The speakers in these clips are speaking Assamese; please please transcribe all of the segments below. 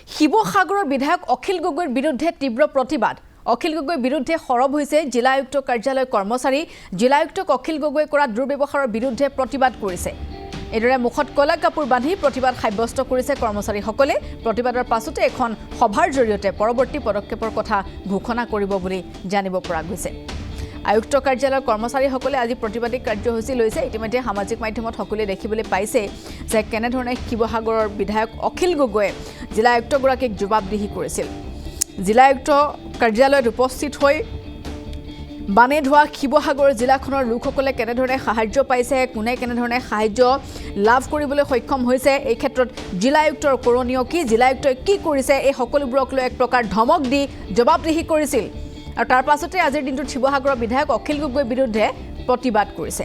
শিৱসাগৰৰ বিধায়ক অখিল গগৈৰ বিৰুদ্ধে তীব্ৰ প্ৰতিবাদ। অখিল গগৈৰ বিৰুদ্ধে সৰব হৈছে জিলা আয়ুক্ত কাৰ্যালয়ৰ কৰ্মচাৰী। জিলা আয়ুক্তক অখিল গগৈয়ে কৰা দুৰ্ব্যৱহাৰৰ বিৰুদ্ধে প্ৰতিবাদ কৰিছে। এদৰে মুখত কলা কাপোৰ বান্ধি প্ৰতিবাদ সাব্যস্ত কৰিছে কৰ্মচাৰীসকলে। প্ৰতিবাদৰ পাছতে এখন সভাৰ জৰিয়তে পৰৱৰ্তী পদক্ষেপৰ কথা ঘোষণা কৰিব বুলি জানিব পৰা গৈছে। আয়ুক্ত কাৰ্যালয়ৰ কৰ্মচাৰীসকলে আজি প্ৰতিবাদী কাৰ্যসূচী লৈছে। ইতিমধ্যে সামাজিক মাধ্যমত সকলোৱে দেখিবলৈ পাইছে যে কেনেধৰণে শিৱসাগৰৰ বিধায়ক অখিল গগৈয়ে জিলা আয়ুক্তগৰাকীক জবাবদিহি কৰিছিল। জিলা আয়ুক্ত কাৰ্যালয়ত উপস্থিত হৈ বানে ধোৱা শিৱসাগৰ জিলাখনৰ লোকসকলে কেনেধৰণে সাহায্য পাইছে, কোনে কেনেধৰণে সাহায্য লাভ কৰিবলৈ সক্ষম হৈছে, এই ক্ষেত্ৰত জিলা আয়ুক্তৰ কৰণীয় কি, জিলা আয়ুক্তই কি কৰিছে, এই সকলোবোৰক লৈ এক প্ৰকাৰ ধমক দি জবাবদিহি কৰিছিল। আৰু তাৰ পাছতে আজিৰ দিনটোত শিৱসাগৰৰ বিধায়ক অখিল গগৈৰ বিৰুদ্ধে প্ৰতিবাদ কৰিছে।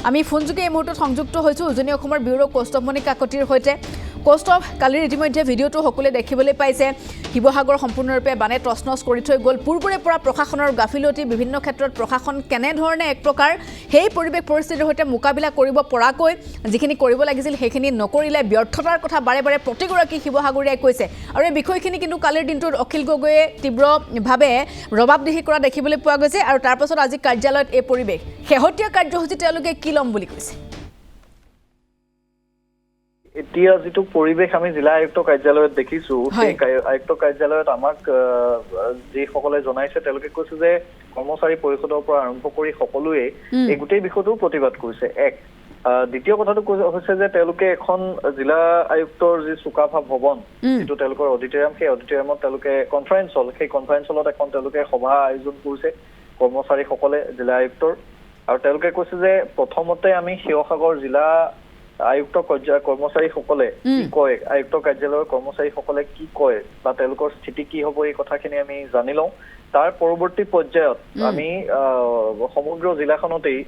আমি ফোনযোগে এই মুহূৰ্তত সংযুক্ত হৈছোঁ উজনি অসমৰ ব্যুৰ কৌস্তভমণি কাকতিৰ সৈতে। কৌস্তভ, কালিৰ ইতিমধ্যে ভিডিঅ'টো সকলোৱে দেখিবলৈ পাইছে। শিৱসাগৰ সম্পূৰ্ণৰূপে বানে তছনছ কৰি থৈ গ'ল। পূৰ্বৰে পৰা প্ৰশাসনৰ গাফিলতি, বিভিন্ন ক্ষেত্ৰত প্ৰশাসন কেনেধৰণে এক প্ৰকাৰ সেই পৰিৱেশ পৰিস্থিতিৰ সৈতে মোকাবিলা কৰিব পৰাকৈ যিখিনি কৰিব লাগিছিল সেইখিনি নকৰিলে, ব্যৰ্থতাৰ কথা বাৰে বাৰে প্ৰতিগৰাকী শিৱসাগৰীয়াই কৈছে। আৰু এই বিষয়খিনি কিন্তু কালিৰ দিনটোত অখিল গগৈয়ে তীব্ৰভাৱে জবাবদিহি কৰা দেখিবলৈ পোৱা গৈছে। আৰু তাৰ পাছত আজি কাৰ্যালয়ত এই পৰিৱেশ, শেহতীয়া কাৰ্যসূচী তেওঁলোকে কি ল'ম বুলি কৈছে? এতিয়া যেটো পৰিৱেশ আমি জিলা আয়ুক্ত কাৰ্যালয়ত দেখিছো, সেই আয়ুক্ত কাৰ্যালয়ত আমাক যিসকলে জনাইছে তেওঁলোকে কৈছে যে কৰ্মচাৰী পৰিষদৰ পৰা আৰম্ভ কৰি সকলোৱে এই গোটেই বিষয়টো প্ৰতিবাদ কৰিছে। দ্বিতীয় কথাটো হৈছে যে তেওঁলোকে এখন জিলা আয়ুক্তৰ যি চুকাফা ভৱন, যিটো তেওঁলোকৰ অডিটৰিয়াম, সেই অডিটৰিয়ামত তেওঁলোকে কনফাৰেন্স হল, সেই কনফাৰেন্স হলত এখন তেওঁলোকে সভা আয়োজন কৰিছে কৰ্মচাৰীসকলে জিলা আয়ুক্তৰ। আৰু তেওঁলোকে কৈছে যে প্ৰথমতে আমি শিৱসাগৰ জিলা আয়ুক্ত কৰ্মচাৰীসকলে কি কয়, আয়ুক্ত কাৰ্যালয়ৰ কৰ্মচাৰীসকলে কি কয় বা তেওঁলোকৰ স্থিতি কি হ'ব, এই কথাখিনি আমি জানি লওঁ। তাৰ পৰৱৰ্তী পৰ্যায়ত আমি সমগ্ৰ জিলাখনতেই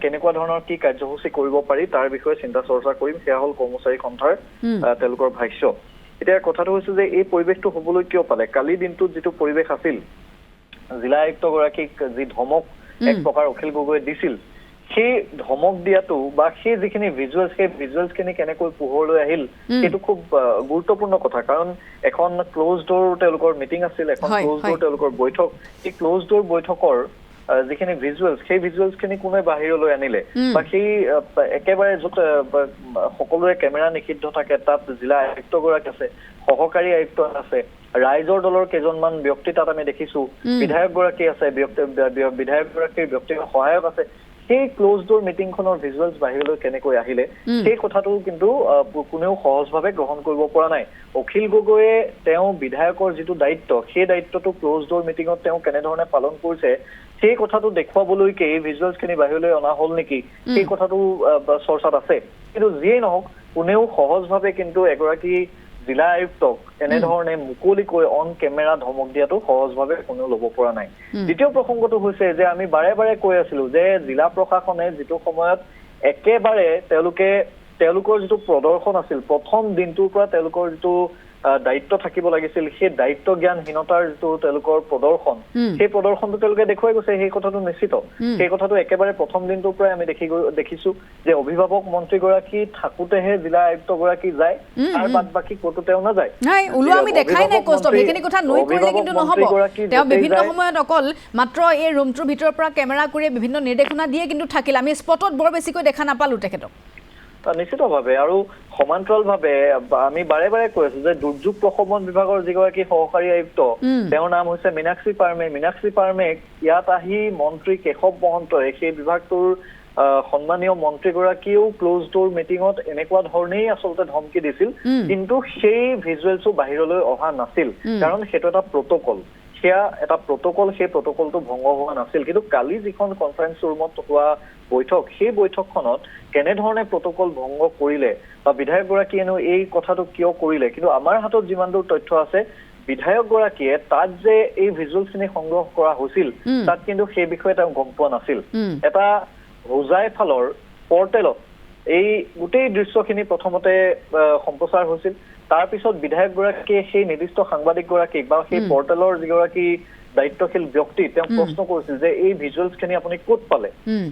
কেনেকুৱা ধৰণৰ কি কাৰ্যসূচী কৰিব পাৰি তাৰ বিষয়ে চিন্তা চৰ্চা কৰিম। সেয়া হ'ল কৰ্মচাৰী সন্থাৰ তেওঁলোকৰ ভাষ্য। এতিয়া কথাটো হৈছে যে এই পৰিৱেশটো হ'বলৈ কিয় পালে? কালি দিনটোত যিটো পৰিৱেশ আছিল, জিলা আয়ুক্তগৰাকীক যি ধমক এক প্ৰকাৰ অখিল গগৈয়ে দিছিল, সেই ধমক দিয়াটো বা সেই যিখিনি ভিজুৱেলছ, সেই ভিজুৱেলছখিনি কেনেকৈ পোহৰলৈ আহিল সেইটো খুব গুৰুত্বপূৰ্ণ কথা। কাৰণ এখন ক্ল'জ ড'ৰ তেওঁলোকৰ মিটিং আছিল, এখন ক্ল'জ ড'ৰ তেওঁলোকৰ বৈঠক। এই ক্ল'জ ড'ৰ বৈঠকৰ যিখিনি ভিজুৱেলছ, সেই ভিজুৱেলছখিনি কোনে বাহিৰলৈ আনিলে বা সেই একেবাৰে য'ত সকলোৰে কেমেৰা নিষিদ্ধ থাকে তাত জিলা আয়ুক্তগৰাকী আছে, সহকাৰী আয়ুক্ত আছে, ৰাইজৰ দলৰ কেইজনমান ব্যক্তি তাত আমি দেখিছো, বিধায়কগৰাকী আছে, বিধায়কগৰাকীৰ ব্যক্তিগত সহায়ক আছে। সেই ক্ল'জ ড'ৰ মিটিংখনৰ ভিজুৱেলছ বাহিৰলৈ কেনেকৈ আহিলে সেই কথাটো কিন্তু কোনেও সহজভাৱে গ্ৰহণ কৰিব পৰা নাই। অখিল গগৈয়ে তেওঁ বিধায়কৰ যিটো দায়িত্ব, সেই দায়িত্বটো ক্ল'জ ড'ৰ মিটিঙত তেওঁ কেনেধৰণে পালন কৰিছে সেই কথাটো দেখুৱাবলৈকে এই ভিজুৱেলছখিনি বাহিৰলৈ অনা হ'ল নেকি, সেই কথাটো চৰ্চাত আছে। কিন্তু যিয়েই নহওক, কোনেও সহজভাৱে কিন্তু এগৰাকী জিলা আয়ুক্তক এনেধৰণে মুকলিকৈ অন কেমেৰা ধমক দিয়াটো সহজভাৱে কোনেও ল'ব পৰা নাই। দ্বিতীয় প্ৰসংগটো হৈছে যে আমি বাৰে বাৰে কৈ আছিলো যে জিলা প্ৰশাসনে যিটো সময়ত একেবাৰে তেওঁলোকৰ যিটো প্ৰদৰ্শন আছিল, প্ৰথম দিনটোৰ পৰা তেওঁলোকৰ যিটো দায়িত্ব থাকিব লাগিছিল, সেই দায়িত্ব জ্ঞানহীনতাৰ যিটো তেওঁলোকৰ প্ৰদৰ্শন, সেই প্ৰদৰ্শনটো তেওঁলোকে দেখুৱাই গৈছে। সেই কথাটো নিশ্চিত, সেই কথাটো একেবাৰে প্ৰথম দিনটোৰ পৰাই আমি দেখিছো যে অভিভাৱক মন্ত্ৰীগৰাকী থাকোতেহে জিলা আয়ুক্তগৰাকী যায়, তাৰ বাদ বাকী ক'তো তেওঁ নাযায়। তেওঁ বিভিন্ন সময়ত অকল মাত্ৰ এই ৰুমটোৰ ভিতৰৰ পৰা কেমেৰা কৰি বিভিন্ন নিৰ্দেশনা দিয়ে কিন্তু থাকিল, আমি স্পটত বৰ বেছিকৈ দেখা নাপালো তেখেতক। নিশ্চিতভাৱে। আৰু সমান্তৰালভাৱে আমি বাৰে বাৰে কৈ আছো যে দুৰ্যোগ প্ৰশমন বিভাগৰ যিগৰাকী সহকাৰী আয়ুক্ত, তেওঁৰ নাম হৈছে মীনাক্ষী পাৰমে। মীনাক্ষী পাৰমেক ইয়াত আহি মন্ত্ৰী কেশৱ মহন্তই, সেই বিভাগটোৰ সন্মানীয় মন্ত্ৰীগৰাকীয়েও ক্ল'জ ড'ৰ মিটিঙত এনেকুৱা ধৰণেই আচলতে ধমকি দিছিল, কিন্তু সেই ভিজুৱেলছো বাহিৰলৈ অহা নাছিল। কাৰণ সেইটো এটা প্ৰট'কল, সেয়া এটা প্ৰট'কল, সেই প্ৰট'কলটো ভংগ হোৱা নাছিল। কিন্তু কালি যিখন কনফাৰেন্স ৰুমত হোৱা বৈঠক, সেই বৈঠকখনত কেনেধৰণে প্ৰট'কল ভংগ কৰিলে বা বিধায়কগৰাকীয়েনো এই কথাটো কিয় কৰিলে, কিন্তু আমাৰ হাতত যিমান দূৰ তথ্য আছে, বিধায়কগৰাকীয়ে তাত যে এই ভিজুৱেলছখিনি সংগ্ৰহ কৰা হৈছিল তাত কিন্তু সেই বিষয়ে তেওঁ গম পোৱা নাছিল। এটা হোজাই ফালৰ পৰ্টেলত এই গোটেই দৃশ্যখিনি প্ৰথমতে সম্প্ৰচাৰ হৈছিল। তাৰ পিছত বিধায়কগৰাকীয়ে সেই নিৰ্দিষ্ট সাংবাদিকগৰাকীক বা সেই পৰ্টেলৰ যিগৰাকী দায়িত্বশীল ব্যক্তি তেওঁ প্ৰশ্ন কৰিছিল যে এই ভিজুৱেলছখিনি আপুনি ক'ত পালে,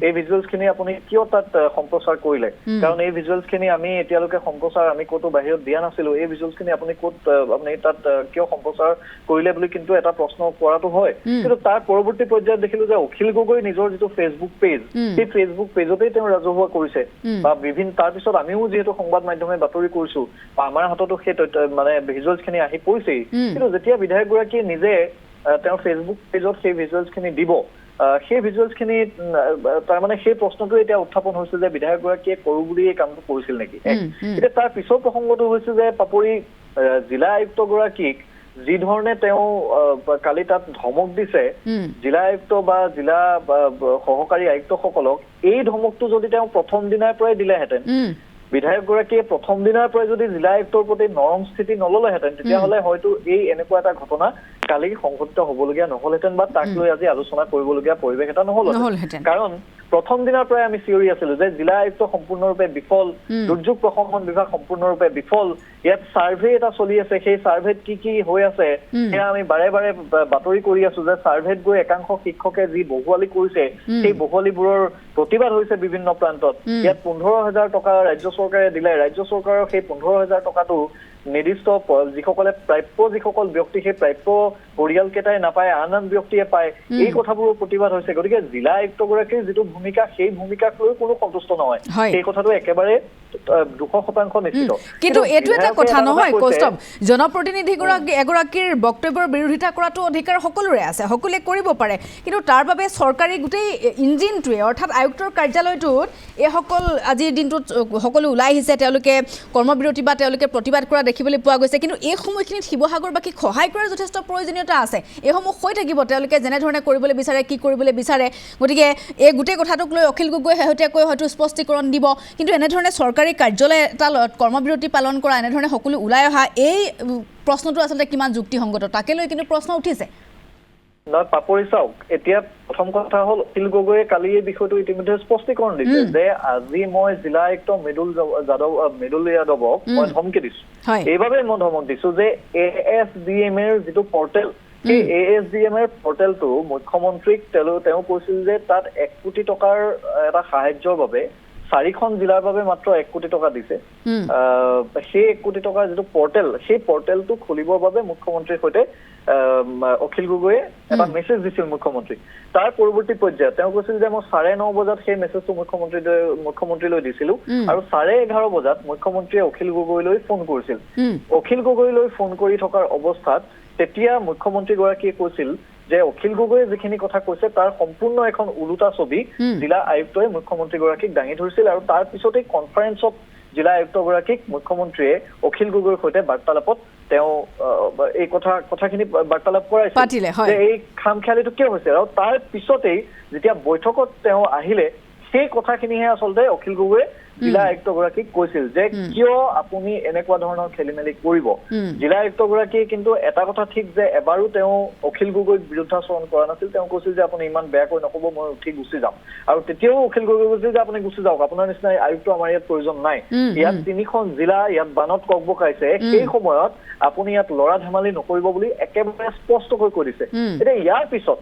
এই ভিজুৱেলছখিনি আপুনি কিয় তাত সম্প্ৰচাৰ কৰিলে, কাৰণ এই ভিজুৱেলছখিনি আমি এতিয়ালৈকে সম্প্ৰচাৰ আমি ক'তো বাহিৰত দিয়া নাছিলো, এই ভিজুৱেলছখিনি আপুনি ক'ত আপুনি তাত কিয় সম্প্ৰচাৰ কৰিলে বুলি কিন্তু এটা প্ৰশ্ন কৰাটো হয়। কিন্তু তাৰ পৰৱৰ্তী পৰ্যায়ত দেখিলো যে অখিল গগৈ নিজৰ যিটো ফেচবুক পেজ, সেই ফেচবুক পেজতেই তেওঁ ৰাজহুৱা কৰিছে বা বিভিন্ন তাৰপিছত আমিও যিহেতু সংবাদ মাধ্যমে বাতৰি কৰিছো বা আমাৰ হাততো সেই মানে ভিজুৱেলছখিনি আহি পৰিছেই, কিন্তু যেতিয়া বিধায়কগৰাকীয়ে নিজে তেওঁৰ ফেচবুক পেজত সেই ভিজুৱেলছখিনি দিব, সেই ভিজুৱেলছখিনি তাৰমানে সেই প্ৰশ্নটো এতিয়া উত্থাপন হৈছে যে বিধায়কগৰাকীয়ে কৰো বুলি এই কামটো কৰিছিল নেকি। এতিয়া তাৰ পিছৰ প্ৰসংগটো হৈছে যে পাপৰি জিলা আয়ুক্তগৰাকীক যি ধৰণে তেওঁ কালি তাত ধমক দিছে জিলা আয়ুক্ত বা জিলা সহকাৰী আয়ুক্তসকলক, এই ধমকটো যদি তেওঁ প্ৰথম দিনাৰ পৰাই দিলেহেঁতেন, বিধায়কগৰাকীয়ে প্ৰথম দিনাৰ পৰাই যদি জিলা আয়ুক্তৰ প্ৰতি নৰম স্থিতি নললেহেঁতেন, তেতিয়াহ'লে হয়তো এই এনেকুৱা এটা ঘটনা কালি সংঘটিত হ'বলগীয়া নহলহেঁতেন বা তাক লৈ আজি আলোচনা কৰিবলগীয়া পৰিৱেশ এটা নহলহেঁতেন। কাৰণ প্ৰথম দিনাৰ পৰাই আমি চিঞৰি আছিলো যে জিলা আয়ুক্ত সম্পূৰ্ণৰূপে বিফল, দুৰ্যোগ প্ৰশমন বিভাগ সম্পূৰ্ণৰূপে বিফল, ইয়াত ছাৰ্ভে এটা চলি আছে, সেই ছাৰ্ভেত কি কি হৈ আছে সেয়া আমি বাৰে বাৰে বাতৰি কৰি আছো যে ছাৰ্ভেত গৈ একাংশ শিক্ষকে যি বহুৱালি কৰিছে সেই বহুৱালিবোৰৰ প্ৰতিবাদ হৈছে বিভিন্ন প্ৰান্তত। ইয়াত 15,000 টকা ৰাজ্য চৰকাৰে দিলে, ৰাজ্য চৰকাৰৰ সেই 15,000 টকাটো নিৰ্দিষ্ট যিসকলে প্ৰাপ্য যিসকল ব্যক্তি সেই প্ৰাপ্য পৰিয়ালকেইটাই নাপায়, আন আন ব্যক্তিয়ে পায়, এই কথাবোৰৰ প্ৰতিবাদ হৈছে। গতিকে জিলা আয়ুক্তগৰাকীৰ যিটো ভূমিকা, সেই ভূমিকাক লৈ কোনো সন্তুষ্ট নহয়, সেই কথাটো একেবাৰে 200% নিশ্চিত। কিন্তু এইটো এটা কথা নহয় কৌস্তভ, জনপ্ৰতিনিধি এগৰাকীৰ বক্তব্যৰ বিৰোধিতা কৰাটো অধিকাৰ সকলোৰে আছে, সকলোৱে কৰিব পাৰে, কিন্তু তাৰ বাবে চৰকাৰী গোটেই ইঞ্জিনটোৱে অৰ্থাৎ আয়ুক্তৰ কাৰ্যালয়টোত এইসকল আজিৰ দিনটোত সকলো ওলাই আহিছে, তেওঁলোকে কৰ্মবিৰতি বা তেওঁলোকে প্ৰতিবাদ কৰা দেখিবলৈ পোৱা গৈছে। কিন্তু এই সময়খিনিত শিৱসাগৰবাসীক সহায় কৰাৰ যথেষ্ট প্ৰয়োজনীয়তা আছে, এইসমূহ হৈ থাকিব, তেওঁলোকে যেনেধৰণে কৰিবলৈ বিচাৰে, কি কৰিবলৈ বিচাৰে। গতিকে এই গোটেই কথাটোক লৈ অখিল গগৈ শেহতীয়াকৈ হয়তো স্পষ্টীকৰণ দিব, কিন্তু এনেধৰণে চৰকাৰী কাৰ্যালয় এটা কৰ্মবিৰতি পালন কৰা, এনেধৰণে সকলো ওলাই অহা, এই প্ৰশ্নটো আচলতে কিমান যুক্তিসংগত তাকে লৈ কিন্তু প্ৰশ্ন উঠিছে। নহয় পাপৰি চাওক, এতিয়া প্ৰথম কথা হ'ল অখিল গগৈয়ে কালি এই বিষয়টো ইতিমধ্যে স্পষ্টীকৰণ দিছে যে আজি মই জিলা আয়ুক্ত মৃদুল যাদৱক মই ধমকি দিছো, এইবাবে মই ধমক দিছো যে ASDM ৰ যিটো পৰ্টেল, সেই ASDM ৰ পৰ্টেলটো মুখ্যমন্ত্ৰীক তেওঁ কৈছিল যে তাত 1 কোটি টকাৰ এটা সাহায্যৰ বাবে 4খন জিলাৰ বাবে মাত্ৰ 1 কোটি টকা দিছে। সেই 1 কোটি টকাৰ যিটো পৰ্টেল, সেই পৰ্টেলটো খুলিবৰ বাবে মুখ্যমন্ত্ৰীৰ সৈতে অখিল গগৈয়ে এটা মেছেজ দিছিল মুখ্যমন্ত্ৰীক। তাৰ পৰৱৰ্তী পৰ্যায়ত তেওঁ কৈছিল যে মই 9:30 বজাত সেই মেছেজটো মুখ্যমন্ত্ৰীলৈ দিছিলো আৰু 11:30 বজাত মুখ্যমন্ত্ৰীয়ে অখিল গগৈলৈ ফোন কৰিছিল। অখিল গগৈলৈ ফোন কৰি থকাৰ অৱস্থাত তেতিয়া মুখ্যমন্ত্ৰীগৰাকীয়ে কৈছিল যে অখিল গগৈয়ে যিখিনি কথা কৈছে তাৰ সম্পূৰ্ণ এখন ওলোটা ছবি জিলা আয়ুক্তই মুখ্যমন্ত্ৰীগৰাকীক দাঙি ধৰিছিল, আৰু তাৰ পিছতেই কনফাৰেন্সত জিলা আয়ুক্তগৰাকীক মুখ্যমন্ত্ৰীয়ে অখিল গগৈৰ সৈতে বাৰ্তালাপত তেওঁ এই কথাখিনি বাৰ্তালাপ কৰাইছিল যে এই খামখেয়ালিটো কিয় হৈছে, আৰু তাৰ পিছতেই যেতিয়া বৈঠকত তেওঁ আহিলে সেই কথাখিনিহে আচলতে অখিল গগৈয়ে জিলা আয়ুক্তগৰাকীক কৈছিল যে কিয় আপুনি এনেকুৱা ধৰণৰ খেলি মেলি কৰিব। জিলা আয়ুক্তগৰাকীয়ে কিন্তু এটা কথা ঠিক যে এবাৰো তেওঁ অখিল গগৈক বিৰুদ্ধাচৰণ কৰা নাছিল, তেওঁ কৈছিল যে আপুনি ইমান বেয়াকৈ নক'ব, মই উঠি গুচি যাম, আৰু তেতিয়াও অখিল গগৈ কৈছিল যে আপুনি গুচি যাওক, আপোনাৰ নিচিনা আয়ুক্ত আমাৰ ইয়াত প্ৰয়োজন নাই, ইয়াত 3খন জিলা ইয়াত বানত ককবকাইছে, সেই সময়ত আপুনি ইয়াত লৰা ধেমালি নকৰিব বুলি একেবাৰে স্পষ্টকৈ কৈ দিছে। এতিয়া ইয়াৰ পিছত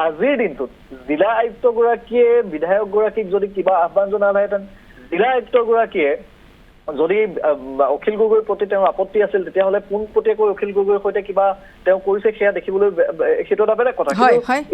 আজিৰ দিনটোত জিলা আয়ুক্তগৰাকীয়ে বিধায়কগৰাকীক যদি কিবা আহ্বান জনালেহেঁতেন, জিলা আয়ুক্তগৰাকীয়ে যদি অখিল গগৈৰ প্ৰতি তেওঁৰ আপত্তি আছিল তেতিয়াহ'লে পোনপটীয়াকৈ অখিল গগৈৰ সৈতে কিবা তেওঁ কৰিছে সেয়া দেখিবলৈ সেইটো এটা বেলেগ কথা।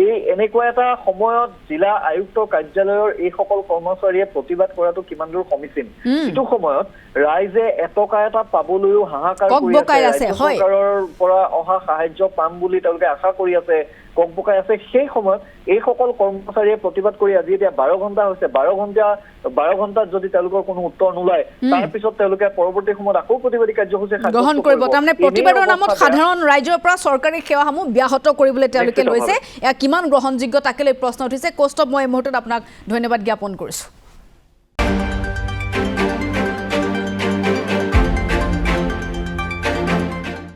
এই এনেকুৱা এটা সময়ত জিলা আয়ুক্ত কাৰ্যালয়ৰ এইসকল কৰ্মচাৰীয়ে প্ৰতিবাদ কৰাটো কিমান দূৰ সমীচীন, যিটো সময়ত ৰাইজে এটকা এটা পাবলৈও হাহাকাৰ কৰি আছে, ৰাজ্য চৰকাৰৰ পৰা অহা সাহায্য পাম বুলি তেওঁলোকে আশা কৰি আছে, ককবকাই আছে, সেই সময়ত এইসকল কৰ্মচাৰীয়ে প্ৰতিবাদ কৰি আজি এতিয়া 12 ঘণ্টা হৈছে, 12 ঘণ্টাত যদি তেওঁলোকৰ কোনো উত্তৰ নোলায়, তাৰপিছত তেওঁলোকে পৰৱৰ্তী সময়ত আকৌ প্ৰতিবাদী কাৰ্যসূচী গ্ৰহণ কৰিব। তাৰমানে প্ৰতিবাদৰ নামত সাধাৰণ ৰাইজৰ পৰা চৰকাৰী সেৱাসমূহ ব্যাহত কৰিবলৈ তেওঁলোকে লৈছে, এয়া কিমান গ্ৰহণযোগ্য তাকে লৈ প্ৰশ্ন উঠিছে। কৌস্তভ, মই এই মুহূৰ্তত আপোনাক ধন্যবাদ জ্ঞাপন কৰিছো।